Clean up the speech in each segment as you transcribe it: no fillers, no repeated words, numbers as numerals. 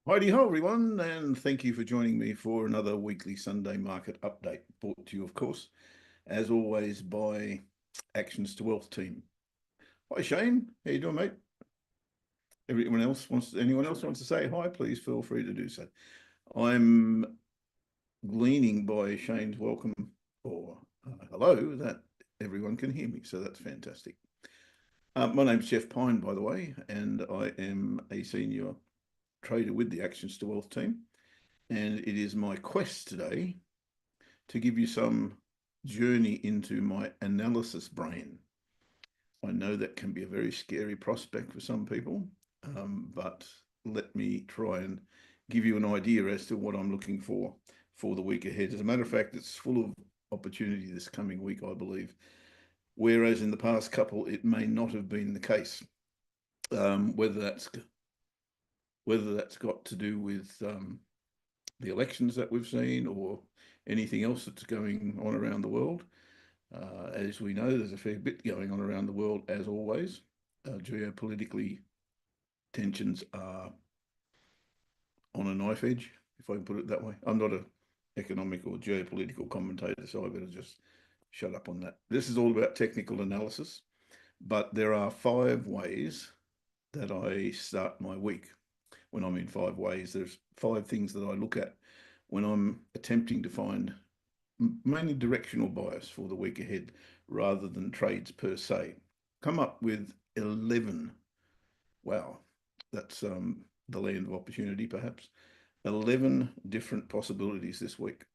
Heidi ho, everyone, and thank you for joining me for another weekly Sunday market update, brought to you, of course, as always, by Actions to Wealth team. Hi, Shane. How you doing, mate? Anyone else wants to say hi? Please feel free to do so. I'm gleaning by Shane's welcome or hello that everyone can hear me, so that's fantastic. My name's Jeff Pine, by the way, and I am a senior trader with the Actions to Wealth team. And it is my quest today to give you some journey into my analysis brain. I know that can be a very scary prospect for some people, but let me try and give you an idea as to what I'm looking for the week ahead. As a matter of fact, it's full of opportunity this coming week, I believe, whereas in the past couple, it may not have been the case. Whether that's got to do with the elections that we've seen or anything else that's going on around the world. As we know, there's a fair bit going on around the world, as always. Geopolitically, tensions are on a knife edge, if I can put it that way. I'm not an economic or geopolitical commentator, so I better just shut up on that. This is all about technical analysis, but there are 5 ways that I start my week. When I mean 5 ways, there's 5 things that I look at when I'm attempting to find mainly directional bias for the week ahead rather than trades per se. Come up with 11. Wow, that's the land of opportunity, perhaps. 11 different possibilities this week,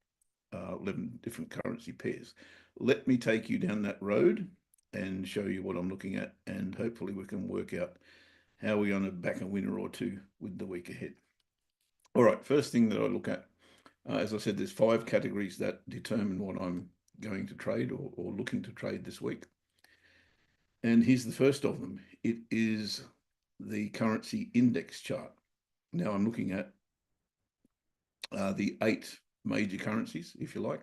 11 different currency pairs. Let me take you down that road and show you what I'm looking at, and hopefully we can work out how we're going to back a winner or two with the week ahead. All right, first thing that I look at, as I said, there's 5 categories that determine what I'm going to trade or looking to trade this week. And here's the first of them. It is the currency index chart. Now I'm looking at the 8 major currencies, if you like,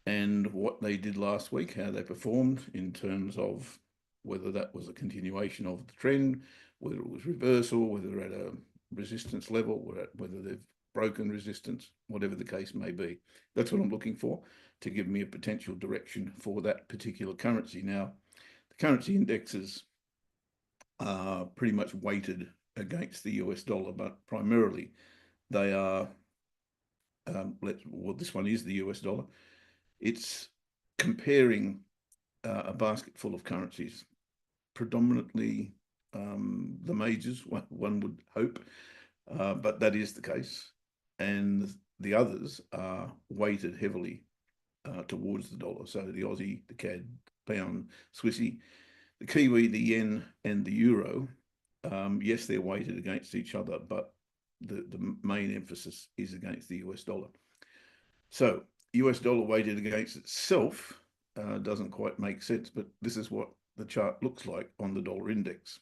and what they did last week, how they performed in terms of whether that was a continuation of the trend, whether it was reversal, whether they're at a resistance level, whether they've broken resistance, whatever the case may be. That's what I'm looking for to give me a potential direction for that particular currency. Now, the currency indexes are pretty much weighted against the US dollar, but primarily they are, well, this one is the US dollar. It's comparing a basket full of currencies, predominantly the majors, one would hope, but that is the case. And the others are weighted heavily towards the dollar. So the Aussie, the CAD, pound, Swissy, the Kiwi, the yen, and the euro. Yes, they're weighted against each other, but the main emphasis is against the US dollar. So US dollar weighted against itself doesn't quite make sense, but this is what the chart looks like on the dollar index.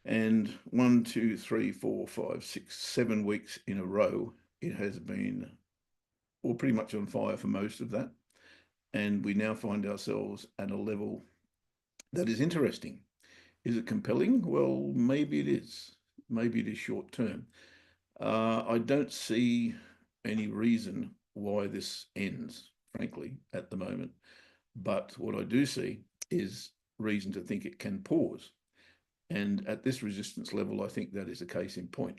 And 1, 2, 3, 4, 5, 6, 7 weeks in a row, it has been, well, pretty much on fire for most of that. And we now find ourselves at a level that is interesting. Is it compelling? Well, maybe it is. Maybe it is short term. I don't see any reason why this ends, frankly, at the moment. But what I do see is reason to think it can pause. And at this resistance level, I think that is a case in point.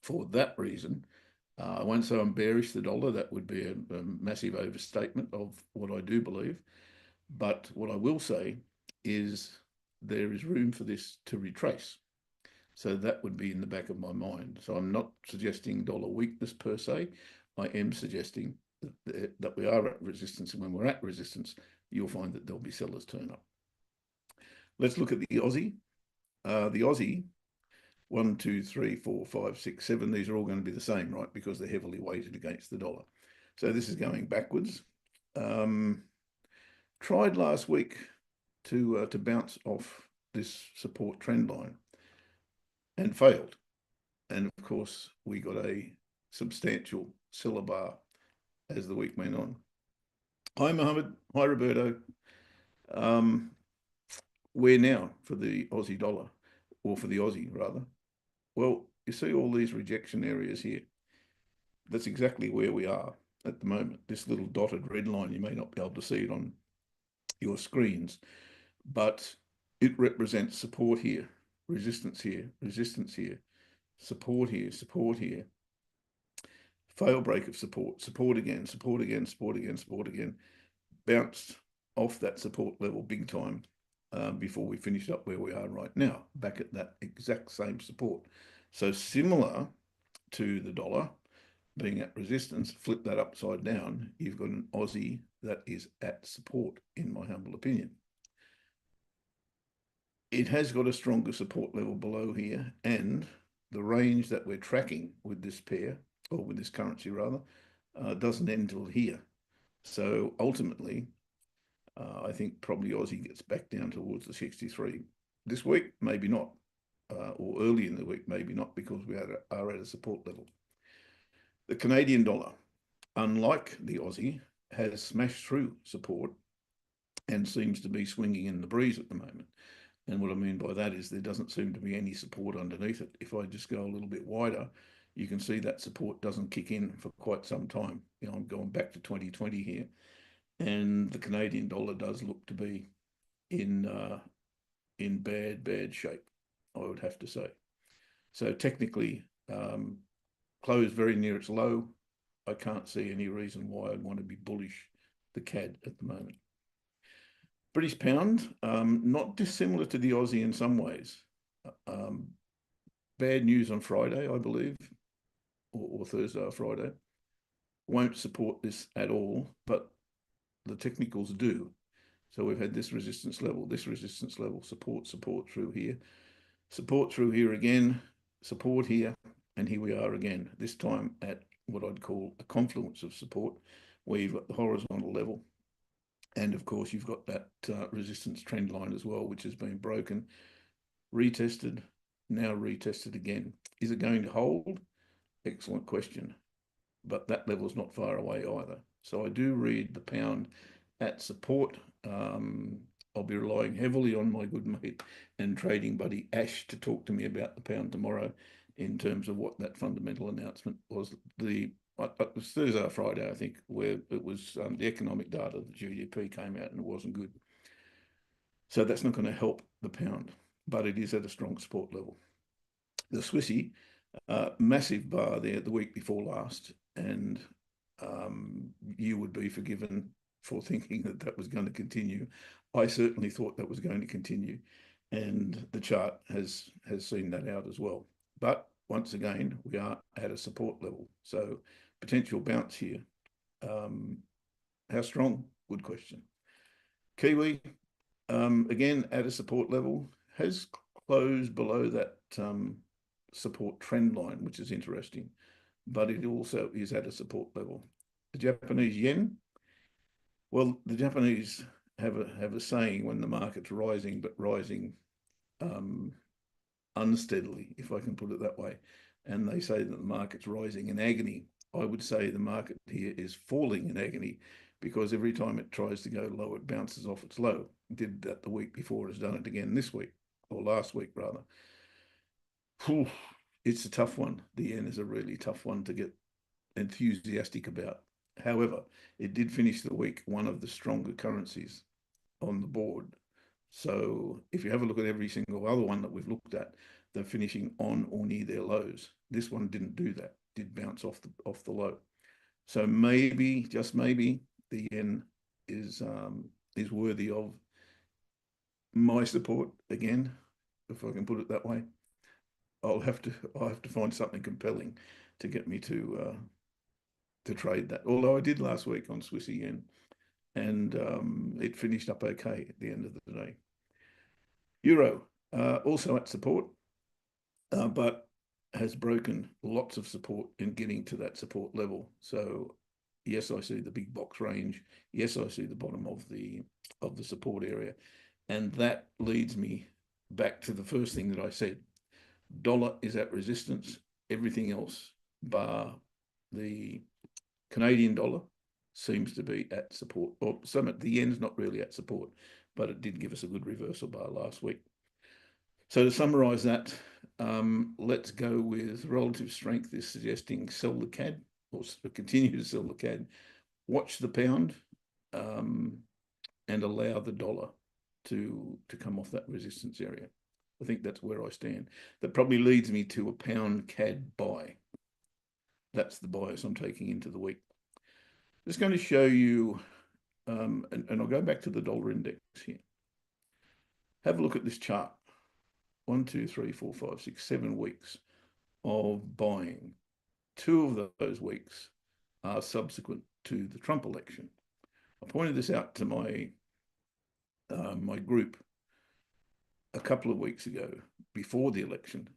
For that reason, I won't say I'm bearish the dollar. That would be a massive overstatement of what I do believe. But what I will say is there is room for this to retrace. So that would be in the back of my mind. So I'm not suggesting dollar weakness per se. I am suggesting that we are at resistance. And when we're at resistance, you'll find that there'll be sellers turn up. Let's look at the Aussie. The Aussie, 1, 2, 3, 4, 5, 6, 7. These are all going to be the same, right? Because they're heavily weighted against the dollar. So this is going backwards. Tried last week to bounce off this support trend line and failed. And of course, we got a substantial seller bar as the week went on. Hi, Mohammed. Hi, Roberto. Where now for the Aussie dollar, or for the Aussie rather? Well, You see all these rejection areas here. That's exactly where we are at the moment. This little dotted red line, you may not be able to see it on your screens, but it represents support here, resistance here, support here, support here, fail break of support, support again, support again, support again, support again, bounced off that support level big time before we finished up where we are right now, back at that exact same support. So similar to the dollar being at resistance, flip that upside down, you've got an Aussie that is at support, in my humble opinion. It has got a stronger support level below here, and the range that we're tracking with this pair, or with this currency rather, doesn't end till here. So ultimately, I think probably Aussie gets back down towards the 63 this week, maybe not, or early in the week, maybe not, because we are at a support level. The Canadian dollar, unlike the Aussie, has smashed through support and seems to be swinging in the breeze at the moment. And what I mean by that is there doesn't seem to be any support underneath it. If I just go a little bit wider, you can see that support doesn't kick in for quite some time. You know, I'm going back to 2020 here, and the Canadian dollar does look to be in bad shape, I would have to say. So technically, closed very near its low. I can't see any reason why I'd want to be bullish the CAD at the moment. British pound, not dissimilar to the Aussie in some ways. Bad news on Friday, I believe, or Thursday or Friday. Won't support this at all, but the technicals do. So we've had this resistance level, support through here, support through here again, support here, and here we are again, this time at what I'd call a confluence of support, where you've got the horizontal level. And of course, you've got that resistance trend line as well, which has been broken, retested, now retested again. Is it going to hold? Excellent question. But that level's not far away either. So I do read the pound at support. I'll be relying heavily on my good mate and trading buddy Ash to talk to me about the pound tomorrow in terms of what that fundamental announcement was. It was Thursday or Friday, I think, where it was the economic data, the GDP came out and it wasn't good. So that's not going to help the pound, but it is at a strong support level. The Swissy, massive bar there the week before last, and you would be forgiven for thinking that that was going to continue. I certainly thought that was going to continue, and the chart has seen that out as well. But once again, we are at a support level, so potential bounce here. How strong? Good question. Kiwi, again at a support level, has closed below that support trend line, which is interesting, but it also is at a support level. The Japanese yen, well, the Japanese have a saying when the market's rising, but rising unsteadily, if I can put it that way. And they say that the market's rising in agony. I would say the market here is falling in agony because every time it tries to go low, it bounces off its low. It did that the week before, has done it again this week, or last week rather. Whew, it's a tough one. The yen is a really tough one to get enthusiastic about. However, it did finish the week one of the stronger currencies on the board. So if you have a look at every single other one that we've looked at, they're finishing on or near their lows. This one didn't do that, did bounce off the low. So maybe, just maybe, the yen is worthy of my support again, if I can put it that way. I'll have to find something compelling to get me to trade that. Although I did last week on Swissy yen, and it finished up okay at the end of the day. Euro, also at support, but has broken lots of support in getting to that support level. So yes, I see the big box range. Yes, I see the bottom of the support area. And that leads me back to the first thing that I said. Dollar is at resistance. Everything else, bar the Canadian dollar, seems to be at support. Or the yen's not really at support, but it did give us a good reversal bar last week. So to summarize that, let's go with relative strength is suggesting sell the CAD or continue to sell the CAD, watch the pound, and allow the dollar to come off that resistance area. I think that's where I stand. That probably leads me to a pound CAD buy. That's the bias I'm taking into the week. Just going to show you, and I'll go back to the dollar index here. Have a look at this chart. 1, 2, 3, 4, 5, 6, 7 weeks of buying. 2 of those weeks are subsequent to the Trump election. I pointed this out to my group a couple of weeks ago before the election,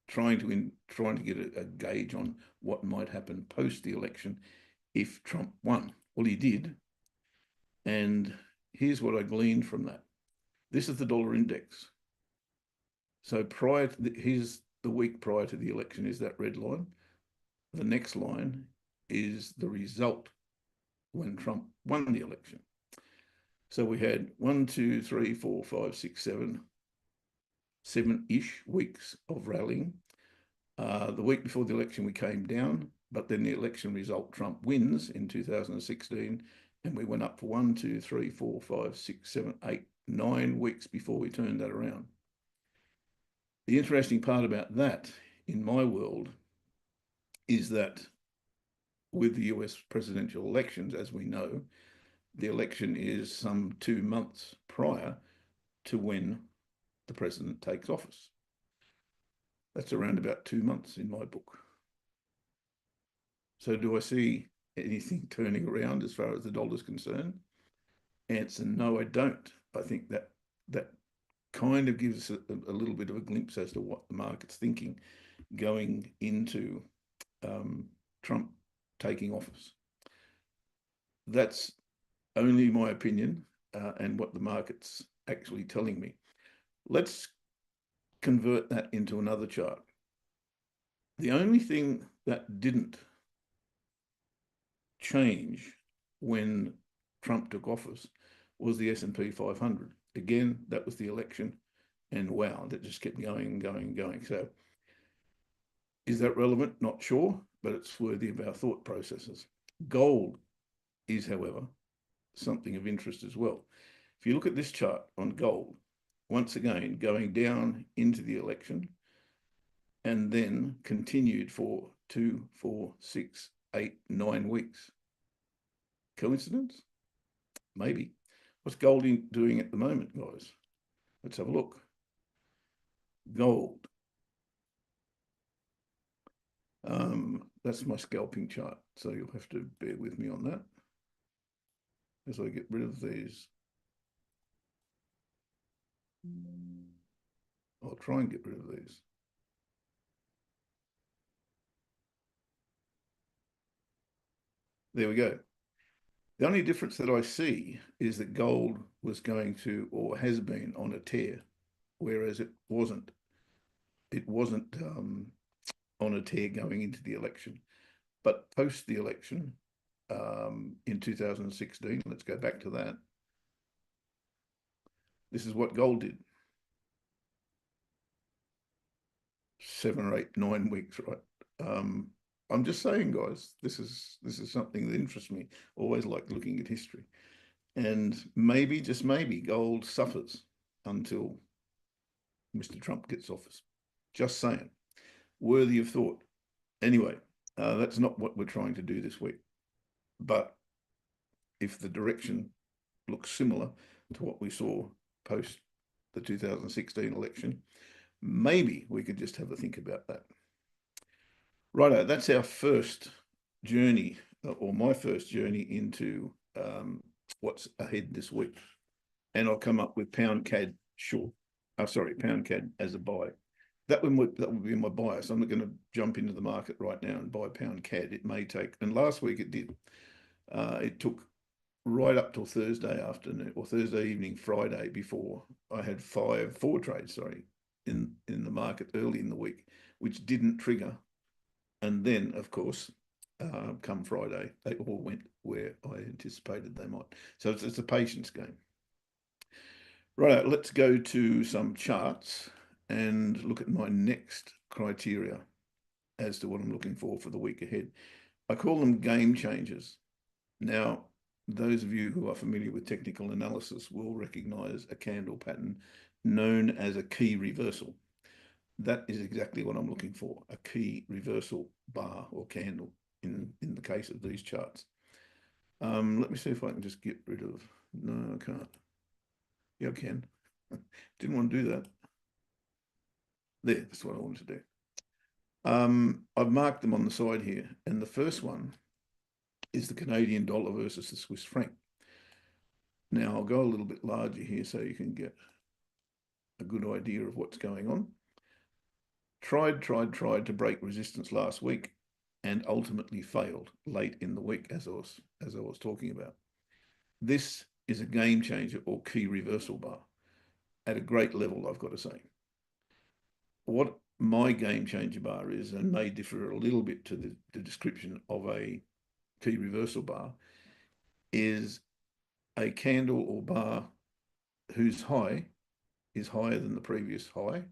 trying to get a gauge on what might happen post the election if Trump won. Well, he did, and here's what I gleaned from that. This is the dollar index. So here's the week prior to the election is that red line. The next line is the result when Trump won the election. So we had 1, 2, 3, 4, 5, 6, 7-ish weeks of rallying. The week before the election, we came down, but then the election result, Trump wins in 2016, and we went up for 1, 2, 3, 4, 5, 6, 7, 8, 9 weeks before we turned that around. The interesting part about that, in my world, is that with the US presidential elections, as we know, the election is some 2 months prior to when the president takes office. That's around about 2 months in my book. So do I see anything turning around as far as the dollar is concerned? Answer, no, I don't. I think that kind of gives us a little bit of a glimpse as to what the market's thinking going into Trump taking office. That's only my opinion and what the market's actually telling me. Let's convert that into another chart. The only thing that didn't change when Trump took office was the S&P 500. Again, that was the election, and wow, that just kept going and going and going. So is that relevant? Not sure, but it's worthy of our thought processes. Gold is, however, something of interest as well. If you look at this chart on gold, once again, going down into the election and then continued for 2, 4, 6, 8, 9 weeks. Coincidence? Maybe. What's gold doing at the moment, guys? Let's have a look. Gold. That's my scalping chart, so you'll have to bear with me on that as I get rid of these. I'll try and get rid of these. There we go. The only difference that I see is that gold was going to, or has been, on a tear, whereas it wasn't. It wasn't on a tear going into the election. But post the election in 2016, let's go back to that. This is what gold did. 7 or 8, 9 weeks, right? I'm just saying, guys, this is something that interests me. Always like looking at history. And maybe, just maybe, gold suffers until Mr. Trump gets office. Just saying. Worthy of thought. Anyway, that's not what we're trying to do this week. But if the direction looks similar to what we saw post the 2016 election, maybe we could just have a think about that. Righto, that's our first journey, or my first journey into what's ahead this week. And I'll come up with pound CAD short. Pound CAD as a buy. That would be my bias. I'm not going to jump into the market right now and buy pound CAD. It may take, and last week it did. It took right up till Thursday afternoon or Thursday evening, Friday, before I had four trades, in the market early in the week, which didn't trigger. And then, of course, come Friday, they all went where I anticipated they might. So it's a patience game. Right, let's go to some charts and look at my next criteria as to what I'm looking for the week ahead. I call them game changers. Now, those of you who are familiar with technical analysis will recognize a candle pattern known as a key reversal. That is exactly what I'm looking for, a key reversal bar or candle in the case of these charts. Let me see if I can just get rid of, no, I can't. Yeah, I can. Didn't want to do that. There, that's what I wanted to do. I've marked them on the side here, and the first one is the Canadian dollar versus the Swiss franc. Now, I'll go a little bit larger here so you can get a good idea of what's going on. Tried to break resistance last week and ultimately failed late in the week, as I was talking about. This is a game changer or key reversal bar at a great level, I've got to say. What my game changer bar is, and may differ a little bit to the description of a key reversal bar, is a candle or bar whose high is higher than the previous high.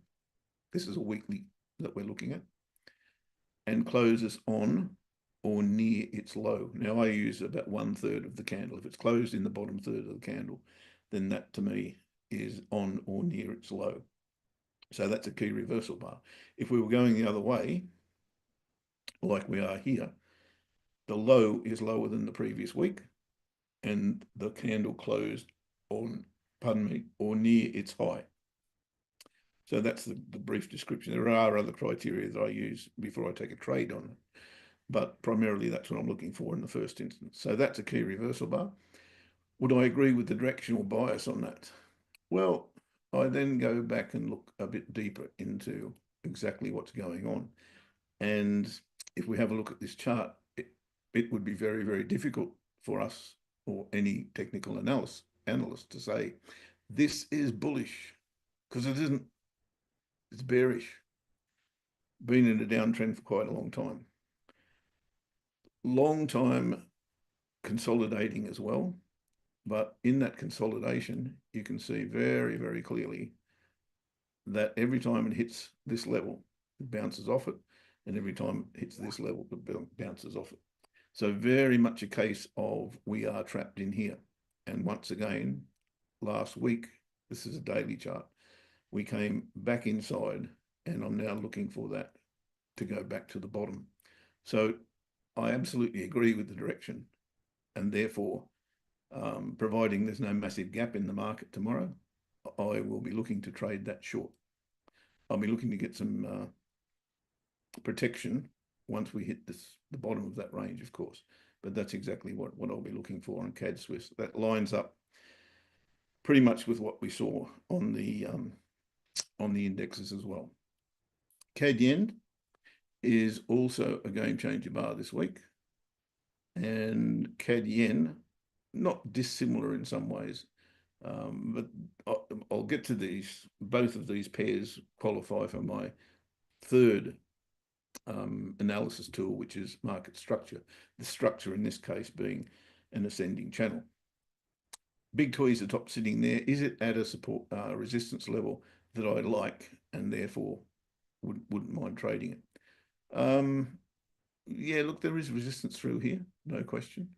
This is a weekly that we're looking at, and closes on or near its low. Now, I use about 1/3 of the candle. If it's closed in the bottom third of the candle, then that to me is on or near its low. So that's a key reversal bar. If we were going the other way, like we are here, the low is lower than the previous week, and the candle closed on, pardon me, or near its high. So that's the brief description. There are other criteria that I use before I take a trade on it, but primarily that's what I'm looking for in the first instance. So that's a key reversal bar. Would I agree with the directional bias on that? Well, I then go back and look a bit deeper into exactly what's going on. And if we have a look at this chart, it would be very, very difficult for us or any technical analyst to say, this is bullish, because it isn't. It's bearish. Been in a downtrend for quite a long time. Long time consolidating as well. But in that consolidation, you can see very, very clearly that every time it hits this level, it bounces off it. And every time it hits this level, it bounces off it. So very much a case of we are trapped in here. And once again, last week, this is a daily chart, we came back inside, and I'm now looking for that to go back to the bottom. So I absolutely agree with the direction, and therefore, providing there's no massive gap in the market tomorrow, I will be looking to trade that short. I'll be looking to get some protection once we hit the bottom of that range, of course. But that's exactly what I'll be looking for on CAD Swiss. That lines up pretty much with what we saw on the indexes as well. CAD Yen is also a game changer bar this week, and CAD Yen, not dissimilar in some ways, but I'll get to these. Both of these pairs qualify for my third analysis tool, which is market structure. The structure in this case being an ascending channel. Big tweezer top sitting there. Is it at a support resistance level that I like and therefore wouldn't mind trading it? Yeah, look, there is resistance through here, no question.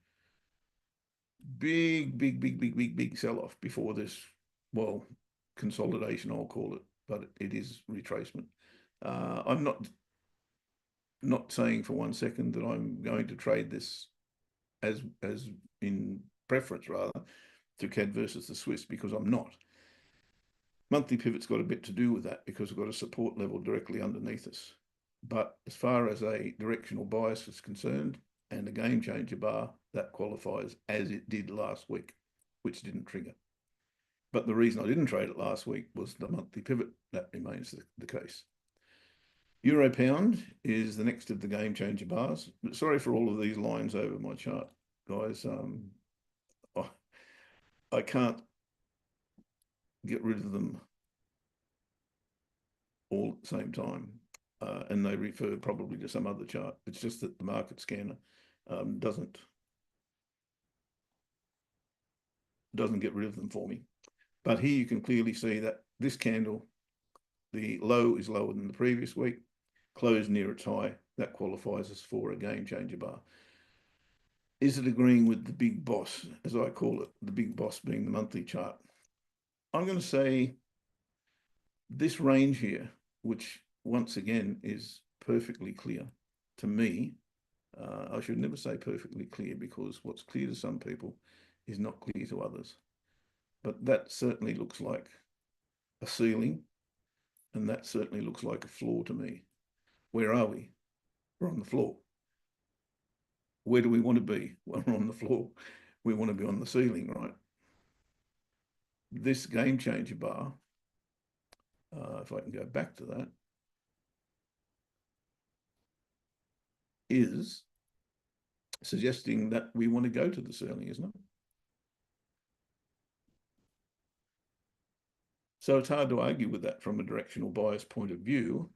Big sell-off before this, well, consolidation, I'll call it, but it is retracement. I'm not saying for 1 second that I'm going to trade this as in preference rather to CAD versus the Swiss, because I'm not. Monthly pivot's got a bit to do with that because we've got a support level directly underneath us. But as far as a directional bias is concerned and a game changer bar, that qualifies as it did last week, which didn't trigger. But the reason I didn't trade it last week was the monthly pivot. That remains the case. Euro pound is the next of the game changer bars. Sorry for all of these lines over my chart, guys. I can't get rid of them all at the same time. And they refer probably to some other chart. It's just that the market scanner doesn't get rid of them for me. But here you can clearly see that this candle The low is lower than the previous week, closed near its high. That qualifies us for a game changer bar. Is it agreeing with the big boss, as I call it, the big boss being the monthly chart? I'm going to say this range here, which once again is perfectly clear to me. I should never say perfectly clear, because what's clear to some people is not clear to others. But that certainly looks like a ceiling, and that certainly looks like a floor to me. Where are we? We're on the floor. Where do we want to be? Well, we're on the floor. We want to be on the ceiling, right? This game changer bar, if I can go back to that, is suggesting that we want to go to the ceiling, isn't it? So it's hard to argue with that from a directional bias point of view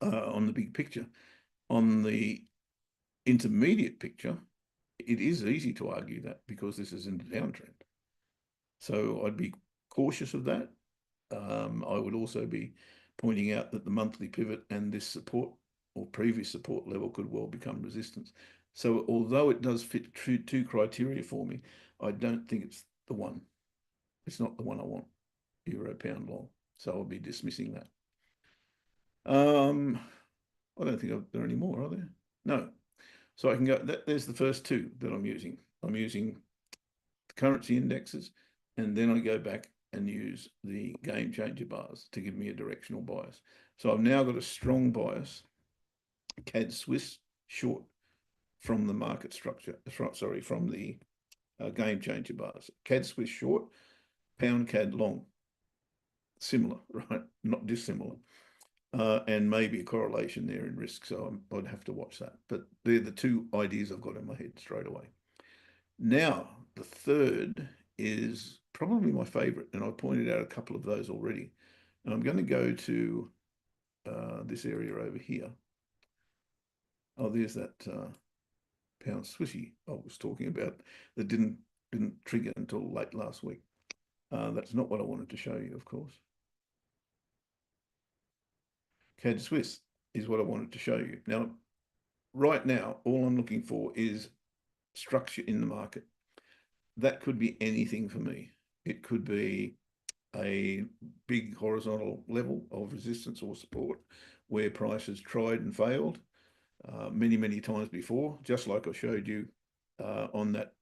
on the big picture. On the intermediate picture, it is easy to argue that, because this is in the downtrend. So I'd be cautious of that. I would also be pointing out that the monthly pivot and this support or previous support level could well become resistance. So although it does fit two criteria for me, I don't think it's the one. It's not the one I want, euro pound long. So I'll be dismissing that. I don't think there are any more, are there? No. So I can go, there's the first two that I'm using. I'm using the currency indexes, and then I go back and use the game changer bars to give me a directional bias. So I've now got a strong bias, CAD Swiss short, from the market structure, sorry, from the game changer bars. CAD Swiss short, pound CAD long. Similar, right? Not dissimilar. And maybe a correlation there in risk. So I'd have to watch that. But they're the two ideas I've got in my head straight away. Now, the third is probably my favorite, and I pointed out a couple of those already. And I'm going to go to this area over here. Oh, there's that pound Swissy I was talking about that didn't trigger until late last week. That's not what I wanted to show you, of course. CAD Swiss is what I wanted to show you. Now, right now, all I'm looking for is structure in the market. That could be anything for me. It could be a big horizontal level of resistance or support where prices tried and failed many, many times before, just like I showed you on that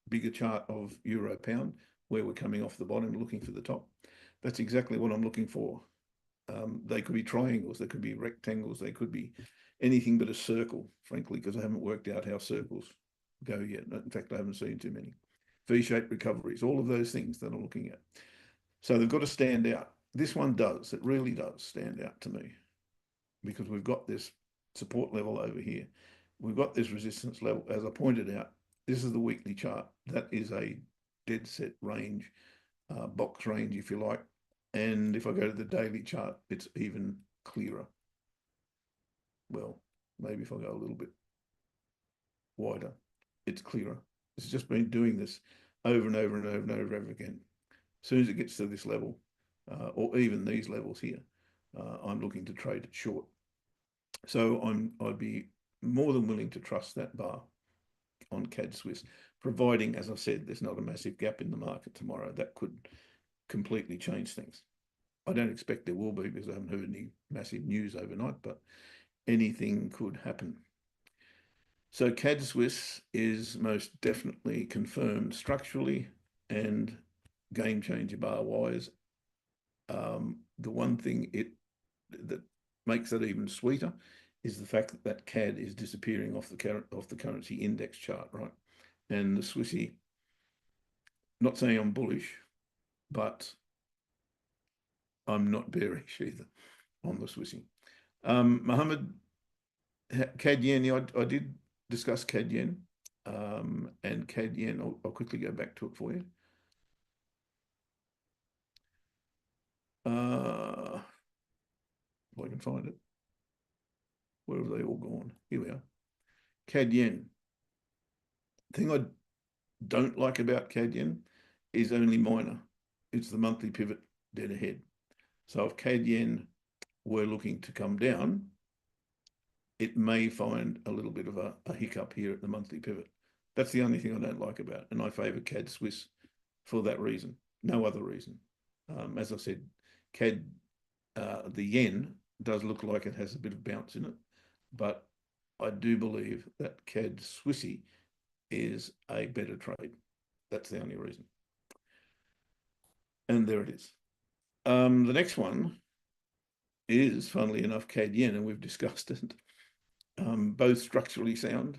bigger chart of euro pound, where we're coming off the bottom looking for the top. That's exactly what I'm looking for. They could be triangles, they could be rectangles, they could be anything but a circle, frankly, because I haven't worked out how circles go yet. In fact, I haven't seen too many. V-shaped recoveries, all of those things that I'm looking at. So they've got to stand out. This one does. It really does stand out to me, because we've got this support level over here. We've got this resistance level. As I pointed out, this is the weekly chart. That is a dead set range, box range, if you like. And if I go to the daily chart, it's even clearer. Well, maybe if I go a little bit wider, it's clearer. It's just been doing this over and over and over and over and over again. As soon as it gets to this level, or even these levels here, I'm looking to trade it short. So I'd be more than willing to trust that bar on CAD Swiss, providing, as I said, there's not a massive gap in the market tomorrow. That could completely change things. I don't expect there will be, because I haven't heard any massive news overnight, but anything could happen. So CAD Swiss is most definitely confirmed structurally and game changer bar wise. The one thing that makes that even sweeter is the fact that that CAD is disappearing off the currency index chart, right? And the Swissy, not saying I'm bullish, but I'm not bearish either on the Swissy. Mohammed, CAD Yen, I did discuss CAD Yen, and CAD Yen, I'll quickly go back to it for you. If I can find it. Where have they all gone? Here we are. CAD Yen. The thing I don't like about CAD Yen is only minor. It's the monthly pivot dead ahead. So if CAD Yen were looking to come down, it may find a little bit of a hiccup here at the monthly pivot. That's the only thing I don't like about it. And I favour CAD Swiss for that reason, no other reason. As I said, CAD, the yen does look like it has a bit of bounce in it, but I do believe that CAD Swissy is a better trade. That's the only reason. And there it is. The next one is, funnily enough, CAD yen, and we've discussed it. Both structurally sound,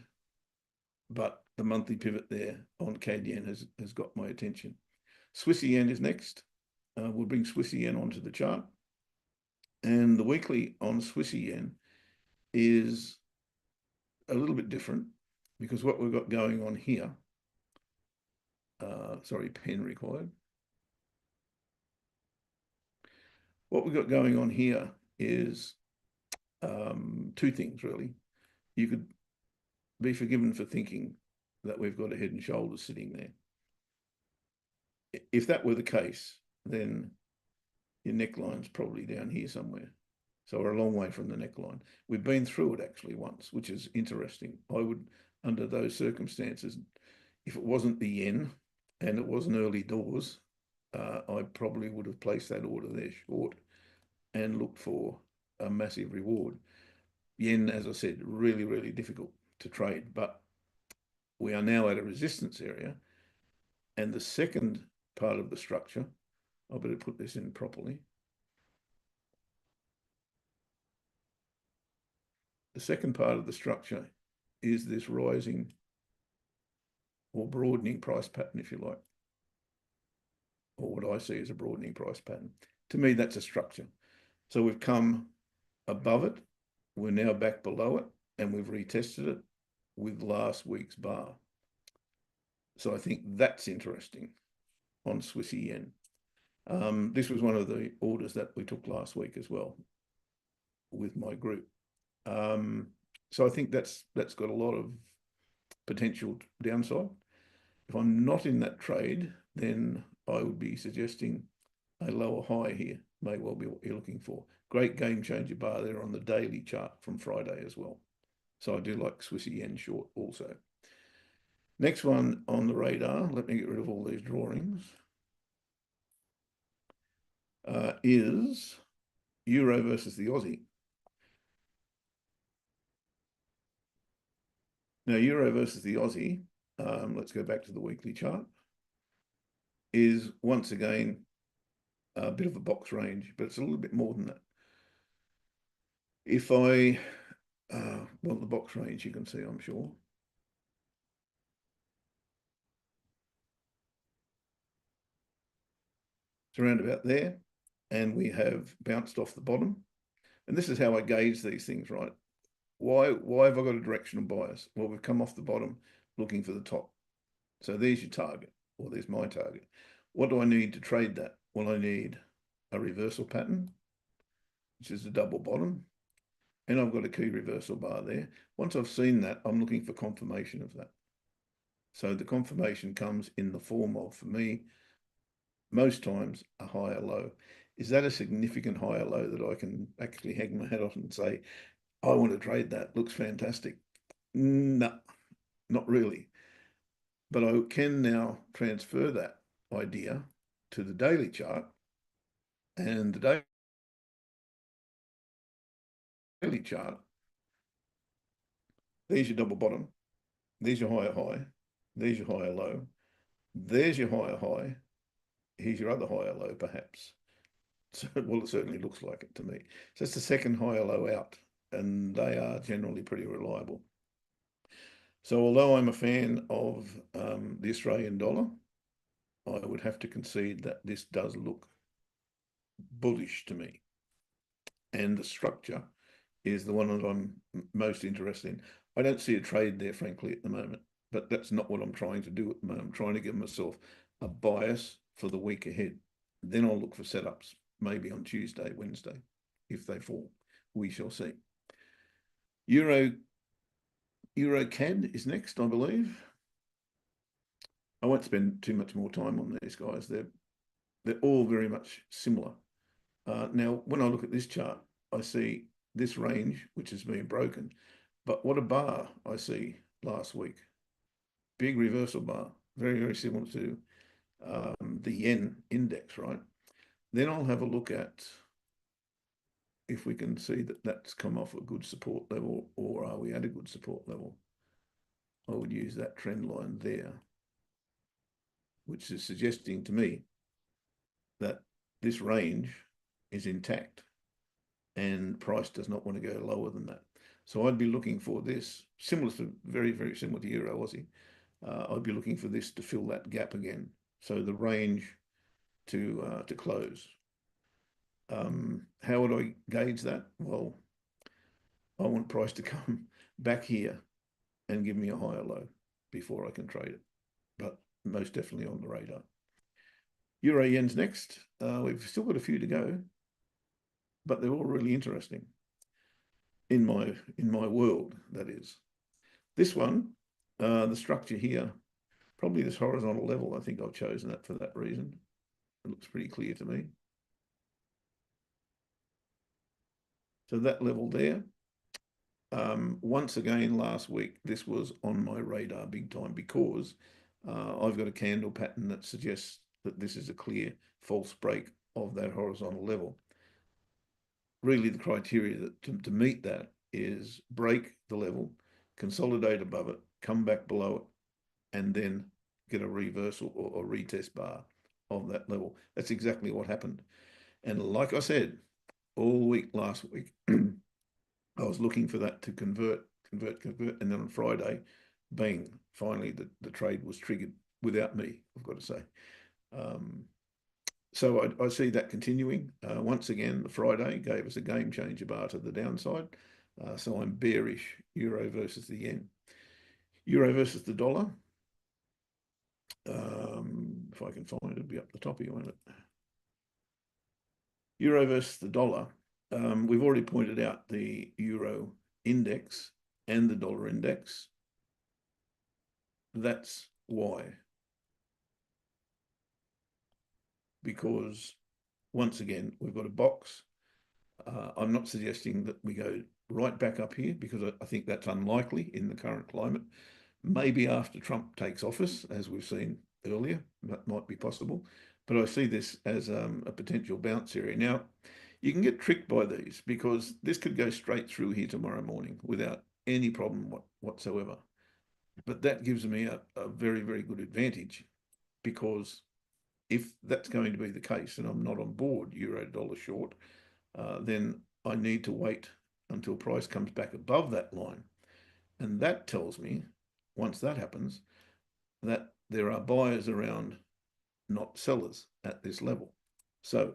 but the monthly pivot there on CAD yen has got my attention. Swissy yen is next. We'll bring Swissy yen onto the chart. And the weekly on Swissy yen is a little bit different because what we've got going on here, sorry, pen required. What we've got going on here is two things, really. You could be forgiven for thinking that we've got a head and shoulders sitting there. If that were the case, then your neckline's probably down here somewhere. So we're a long way from the neckline. We've been through it actually once, which is interesting. I would, under those circumstances, if it wasn't the yen and it wasn't early doors, I probably would have placed that order there short and looked for a massive reward. Yen, as I said, really, really difficult to trade, but we are now at a resistance area. And the second part of the structure, I better put this in properly. The second part of the structure is this rising or broadening price pattern, if you like, or what I see as a broadening price pattern. To me, that's a structure. So we've come above it, we're now back below it, and we've retested it with last week's bar. So I think that's interesting on Swissy yen. This was one of the orders that we took last week as well with my group. So I think that's got a lot of potential downside. If I'm not in that trade, then I would be suggesting a lower high here may well be what you're looking for. Great game changer bar there on the daily chart from Friday as well. So I do like Swissy yen short also. Next one on the radar, let me get rid of all these drawings, is Euro versus the Aussie. Now, Euro versus the Aussie, let's go back to the weekly chart, is once again a bit of a box range, but it's a little bit more than that. If I want the box range, you can see, I'm sure. It's around about there, and we have bounced off the bottom. And this is how I gauge these things, right? Why have I got a directional bias? Well, we've come off the bottom looking for the top. So there's your target, or there's my target. What do I need to trade that? Well, I need a reversal pattern, which is a double bottom, and I've got a key reversal bar there. Once I've seen that, I'm looking for confirmation of that. So the confirmation comes in the form of, for me, most times a higher low. Is that a significant higher low that I can actually hang my head off and say, I want to trade that, looks fantastic? No, not really. But I can now transfer that idea to the daily chart, and the daily chart, there's your double bottom, there's your higher high, there's your higher low, there's your higher high, here's your other higher low perhaps. So, well, it certainly looks like it to me. So it's the second higher low out, and they are generally pretty reliable. So although I'm a fan of the Australian dollar, I would have to concede that this does look bullish to me. And the structure is the one that I'm most interested in. I don't see a trade there, frankly, at the moment, but that's not what I'm trying to do at the moment. I'm trying to give myself a bias for the week ahead. Then I'll look for setups, maybe on Tuesday, Wednesday, if they fall. We shall see. Euro CAD is next, I believe. I won't spend too much more time on these guys. They're all very much similar. Now, when I look at this chart, I see this range, which has been broken. But what a bar I see last week. Big reversal bar, very, very similar to the yen index, right? Then I'll have a look at if we can see that that's come off a good support level, or are we at a good support level? I would use that trend line there, which is suggesting to me that this range is intact and price does not want to go lower than that. So I'd be looking for this, similar to, very, very similar to Euro Aussie. I'd be looking for this to fill that gap again. So the range to close. How would I gauge that? Well, I want price to come back here and give me a higher low before I can trade it. But most definitely on the radar. Euro yen's next. We've still got a few to go, but they're all really interesting in my world, that is. This one, the structure here, probably this horizontal level, I think I've chosen that for that reason. It looks pretty clear to me. So that level there, once again, last week, this was on my radar big time because I've got a candle pattern that suggests that this is a clear false break of that horizontal level. Really, the criteria that to meet that is break the level, consolidate above it, come back below it, and then get a reversal or retest bar of that level. That's exactly what happened. And like I said, all week last week, I was looking for that to convert, and then on Friday, bang, finally the trade was triggered without me, I've got to say. So I see that continuing. Once again, the Friday gave us a game changer bar to the downside. So I'm bearish euro versus the yen. Euro versus the dollar. If I can find it, it'll be up the top here, won't it? Euro versus the dollar. We've already pointed out the euro index and the dollar index. That's why. Because once again, we've got a box. I'm not suggesting that we go right back up here because I think that's unlikely in the current climate. Maybe after Trump takes office, as we've seen earlier, that might be possible. But I see this as a potential bounce area. Now, you can get tricked by these because this could go straight through here tomorrow morning without any problem whatsoever. But that gives me a very, very good advantage because if that's going to be the case and I'm not on board euro dollar short, then I need to wait until price comes back above that line. And that tells me, once that happens, that there are buyers around, not sellers at this level. So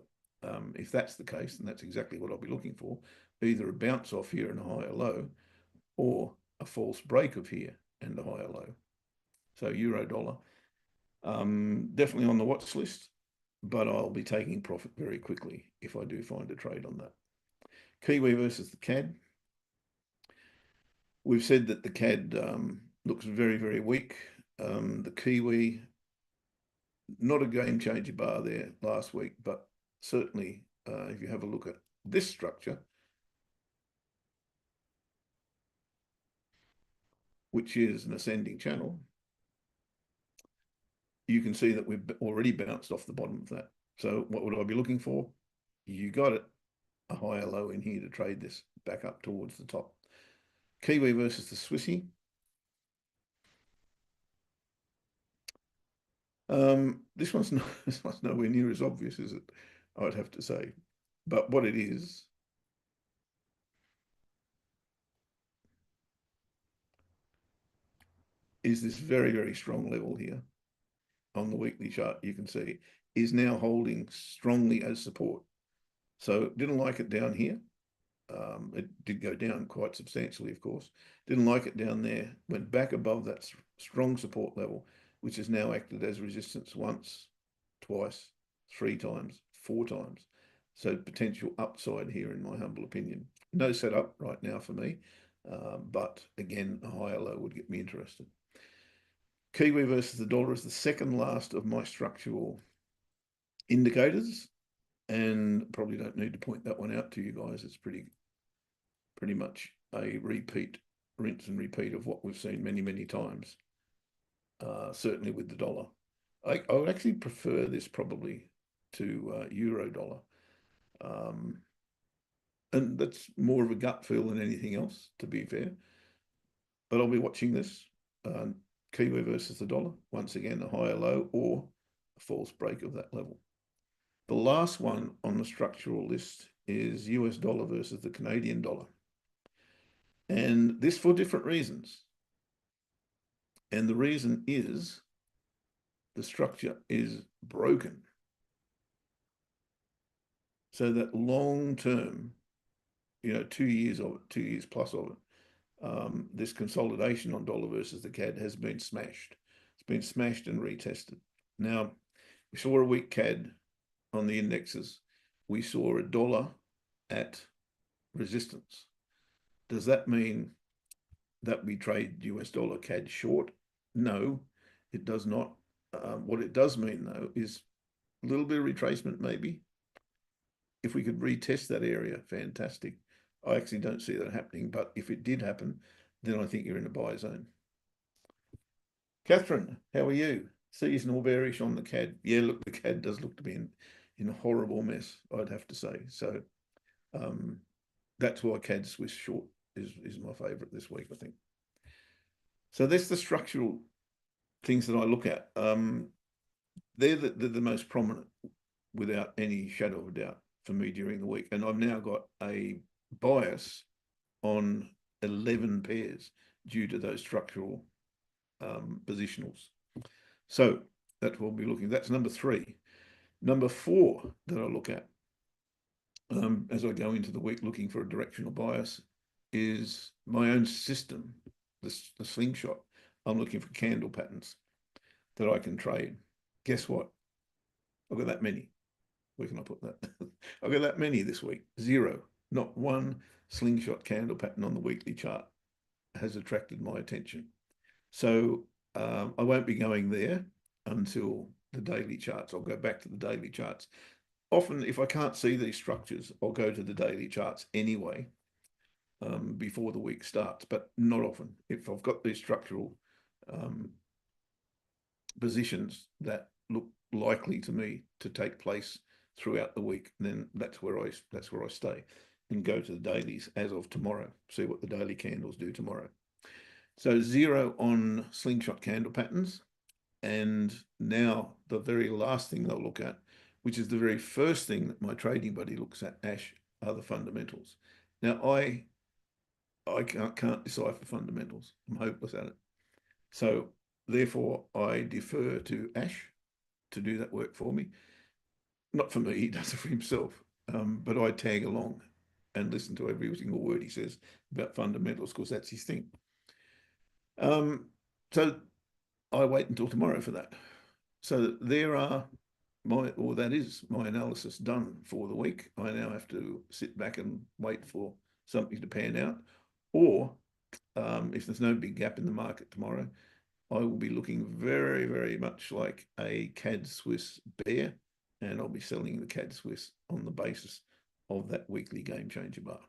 if that's the case, then that's exactly what I'll be looking for, either a bounce off here and a higher low or a false break of here and a higher low. So euro dollar, definitely on the watch list, but I'll be taking profit very quickly if I do find a trade on that. Kiwi versus the CAD. We've said that the CAD looks very, very weak. The Kiwi, not a game changer bar there last week, but certainly if you have a look at this structure, which is an ascending channel, you can see that we've already bounced off the bottom of that. So what would I be looking for? You got it, a higher low in here to trade this back up towards the top. Kiwi versus the Swissy. This one's nowhere near as obvious as it, I'd have to say. But what it is this very, very strong level here on the weekly chart, you can see, is now holding strongly as support. So didn't like it down here. It did go down quite substantially, of course. Didn't like it down there, went back above that strong support level, which has now acted as resistance once, twice, three times, four times. So potential upside here, in my humble opinion. No setup right now for me, but again, a higher low would get me interested. Kiwi versus the dollar is the second last of my structural indicators. and probably don't need to point that one out to you guys. It's pretty much a rinse and repeat of what we've seen many, many times, certainly with the dollar. I would actually prefer this probably to euro dollar. And that's more of a gut feel than anything else, to be fair. But I'll be watching this. Kiwi versus the dollar, once again, a higher low or a false break of that level. The last one on the structural list is US dollar versus the Canadian dollar. And this for different reasons. And the reason is the structure is broken. So that long term, 2 years of it, 2 years plus of it, this consolidation on dollar versus the CAD has been smashed. It's been smashed and retested. Now, we saw a weak CAD on the indexes. We saw a dollar at resistance. Does that mean that we trade US dollar CAD short? No, it does not. What it does mean, though, is a little bit of retracement, maybe. If we could retest that area, fantastic. I actually don't see that happening, but if it did happen, then I think you're in a buy zone. Catherine, how are you? Seasonal bearish on the CAD. Yeah, look, the CAD does look to be in a horrible mess, I'd have to say. So that's why CAD Swiss short is my favorite this week, I think. So that's the structural things that I look at. They're the most prominent, without any shadow of a doubt, for me during the week. And I've now got a bias on 11 pairs due to those structural positionals. So that's what we'll be looking. That's number 3. Number 4 that I look at as I go into the week looking for a directional bias is my own system, the slingshot. I'm looking for candle patterns that I can trade. Guess what? I've got that many. Where can I put that? I've got that many this week. 0. Not one slingshot candle pattern on the weekly chart has attracted my attention. So I won't be going there until the daily charts. I'll go back to the daily charts. Often, if I can't see these structures, I'll go to the daily charts anyway before the week starts, but not often. If I've got these structural positions that look likely to me to take place throughout the week, then that's where I stay and go to the dailies as of tomorrow. See what the daily candles do tomorrow. So 0 on slingshot candle patterns. And now the very last thing they'll look at, which is the very first thing that my trading buddy looks at, Ash, are the fundamentals. Now, I can't decipher fundamentals. I'm hopeless at it. So therefore, I defer to Ash to do that work for me. Not for me, he does it for himself. But I tag along and listen to every single word he says about fundamentals, because that's his thing. So I wait until tomorrow for that. So there are that is my analysis done for the week. I now have to sit back and wait for something to pan out. Or if there's no big gap in the market tomorrow, I will be looking very, very much like a CAD Swiss bear, and I'll be selling the CAD Swiss on the basis of that weekly game changer bar.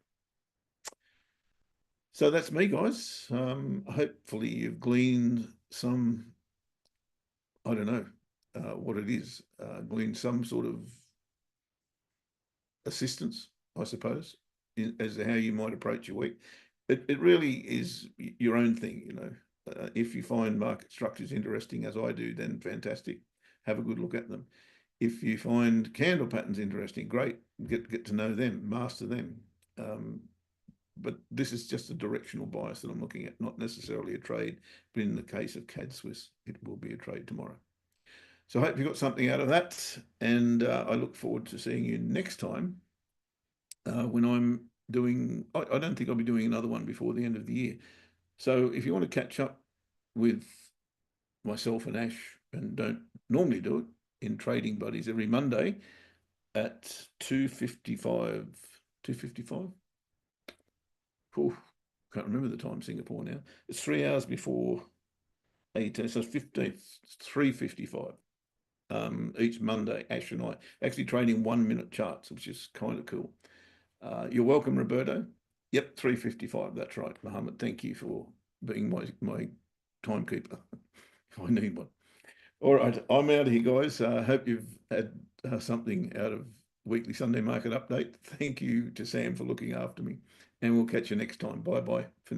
So that's me, guys. Hopefully you've gleaned some, I don't know what it is, gleaned some sort of assistance, I suppose, as to how you might approach your week. It really is your own thing, if you find market structures interesting, as I do, then fantastic. Have a good look at them. If you find candle patterns interesting, great. Get to know them, master them. But this is just a directional bias that I'm looking at, not necessarily a trade. But in the case of CAD Swiss, it will be a trade tomorrow. So I hope you got something out of that. And I look forward to seeing you next time when I'm doing, I don't think I'll be doing another one before the end of the year. So if you want to catch up with myself and Ash, and don't normally do it in Trading Buddies every Monday at 2:55, 2:55. Can't remember the time Singapore now. It's 3 hours before 18, so 15, 3:55. each Monday. Ash and I actually trading 1 minute charts, which is kind of cool. You're welcome, Roberto. Yep, 3:55. That's right, Mohammed. Thank you for being my timekeeper if I need one. All right, I'm out of here, guys. Hope you've had something out of weekly Sunday market update. Thank you to Sam for looking after me, and we'll catch you next time. Bye bye for now.